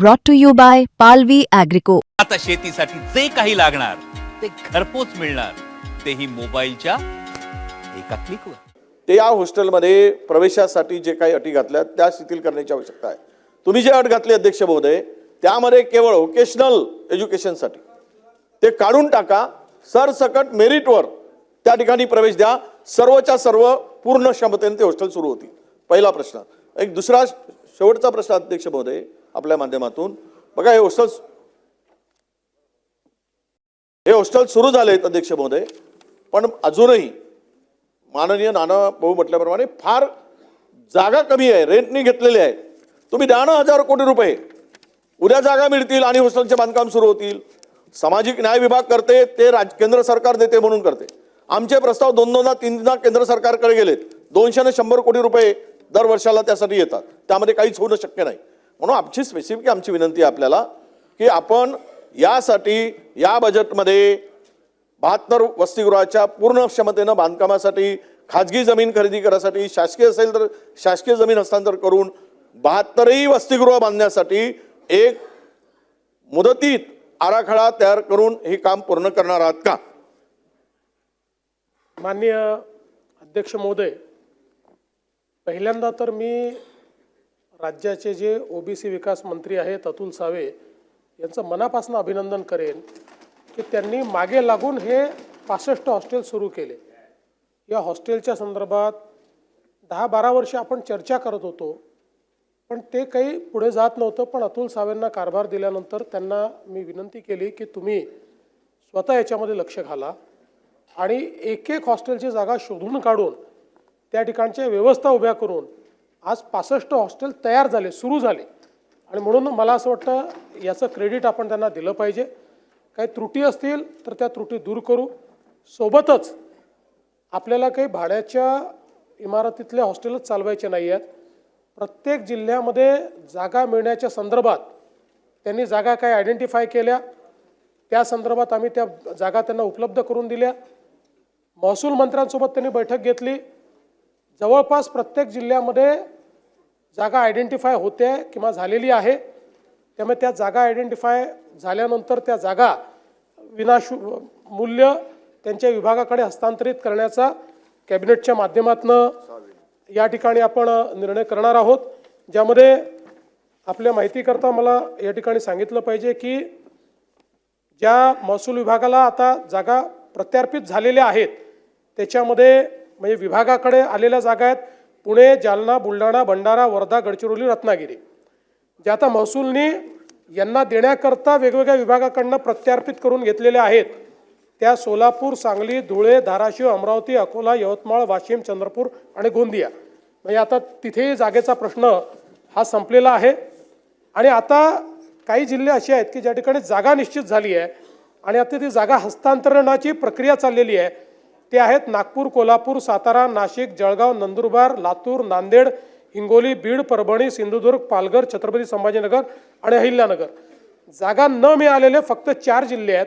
brought to you by Palvi Agrico. आता शेतीसाठी जे काही लागणार ते घरपोच मिळणार, तेही मोबाईलच्या एका क्लिकवर. ते या हॉस्टेलमध्ये प्रवेशासाठी जे काही अटी घातल्या त्या शिथिल करण्याची आवश्यकता आहे. तुम्ही जे अट घातली अध्यक्ष महोदय, त्यामध्ये केवळ व्होकेशनल एज्युकेशनसाठी ते काढून टाका. सरसकट मेरिटवर त्या ठिकाणी प्रवेश द्या. सर्वच्या सर्व पूर्ण क्षमतेने ते हॉस्टेल सुरू होतील. पहिला प्रश्न. एक दुसरा शेवटचा प्रश्न अध्यक्ष महोदय आपल्या माध्यमातून, बघा हे हॉस्टेल सुरू झालेत अध्यक्ष महोदय, पण अजूनही माननीय नाना भाऊ म्हटल्याप्रमाणे फार जागा कमी आहे, रेंटनी घेतलेले आहे. तुम्ही द्या ना 1000 कोटी रुपये, उद्या जागा मिळतील आणि हॉस्टेलचे बांधकाम सुरू होतील. सामाजिक न्याय विभाग करते ते केंद्र सरकार देते म्हणून करते. आमचे प्रस्ताव 2-2दा 3दा केंद्र सरकारकडे गेलेत. 200 ने 100 कोटी रुपये दर वर्षाला त्यासाठी येतात. त्यामध्ये काहीच होणं शक्य नाही. म्हणून आमची स्पेसिफिक आमची विनंती आहे आपल्याला की आपण यासाठी या बजेटमध्ये 72 वसतिगृहाच्या पूर्ण क्षमतेनं बांधकामासाठी, खाजगी जमीन खरेदी करायसाठी, शासकीय असेल तर शासकीय जमीन हस्तांतर करून 72ही वसतिगृह बांधण्यासाठी एक मुदतीत आराखडा तयार करून हे काम पूर्ण करणार आहात का? माननीय अध्यक्ष महोदय, पहिल्यांदा तर मी राज्याचे जे ओबीसी विकास मंत्री आहेत अतुल सावे यांचं मनापासून अभिनंदन करेन की त्यांनी मागे लागून हे 65 हॉस्टेल सुरू केले. या हॉस्टेलच्या संदर्भात 10-12 वर्ष आपण चर्चा करत होतो, पण ते काही पुढे जात नव्हतं. पण अतुल सावेंना कारभार दिल्यानंतर त्यांना मी विनंती केली की तुम्ही स्वतः याच्यामध्ये लक्ष घाला आणि एक हॉस्टेलची जागा शोधून काढून त्या ठिकाणच्या व्यवस्था उभ्या करून आज 65 हॉस्टेल तयार झाले, सुरू झाले. आणि म्हणून मला असं वाटतं याचं क्रेडिट आपण त्यांना दिलं पाहिजे. काही त्रुटी असतील तर त्या त्रुटी दूर करू. सोबतच आपल्याला काही भाड्याच्या इमारतीतले हॉस्टेलच चालवायचे नाही आहेत. प्रत्येक जिल्ह्यामध्ये जागा मिळण्याच्या संदर्भात त्यांनी जागा काय आयडेंटिफाय केल्या, त्या संदर्भात आम्ही त्या जागा त्यांना उपलब्ध करून दिल्या. महसूल मंत्र्यांसोबत त्यांनी बैठक घेतली. जवळपास प्रत्येक जिल्ह्यामध्ये जागा आयडेंटिफाय होते किंवा झालेली आहे. त्यामुळे त्या जागा आयडेंटिफाय झाल्यानंतर त्या जागा मूल्य त्यांच्या विभागाकडे हस्तांतरित करण्याचा कॅबिनेटच्या माध्यमातून या ठिकाणी आपण निर्णय करणार आहोत. ज्यामध्ये आपल्या माहितीकरता मला या ठिकाणी सांगितलं पाहिजे की ज्या महसूल विभागाला आता जागा प्रत्यार्पित झालेल्या आहेत त्याच्यामध्ये म्हणजे विभागाकडे आलेल्या जागा आहेत पुणे, जालना, बुलढाणा, भंडारा, वर्धा, गडचिरोली, रत्नागिरी. ज्या आता महसूलनी यांना देण्याकरता वेगवेगळ्या विभागाकडनं प्रत्यार्पित करून घेतलेल्या आहेत त्या सोलापूर, सांगली, धुळे, धाराशिव, अमरावती, अकोला, यवतमाळ, वाशिम, चंद्रपूर आणि गोंदिया. म्हणजे आता तिथेही जागेचा प्रश्न हा संपलेला आहे. आणि आता काही जिल्हे असे आहेत की ज्या ठिकाणी जागा निश्चित झाली आहे आणि आता ती जागा हस्तांतरणाची प्रक्रिया चाललेली आहे. ते आहेत नागपूर, कोल्हापूर, सातारा, नाशिक, जळगाव, नंदुरबार, लातूर, नांदेड, हिंगोली, बीड, परभणी, सिंधुदुर्ग, पालघर, छत्रपती संभाजीनगर आणि अहिल्यानगर. जागा न मिळालेले फक्त 4 जिल्हे आहेत.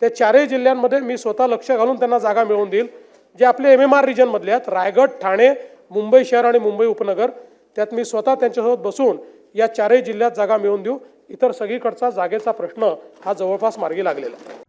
त्या 4ही जिल्ह्यांमध्ये मी स्वतः लक्ष घालून त्यांना जागा मिळवून देईल. जे आपले MMR रिजनमधले आहेत रायगड, ठाणे, मुंबई शहर आणि मुंबई उपनगर, त्यात मी स्वतः त्यांच्यासोबत बसून या 4ही जिल्ह्यात जागा मिळवून देऊ. इतर सगळीकडचा जागेचा प्रश्न हा जवळपास मार्गी लागलेला आहे.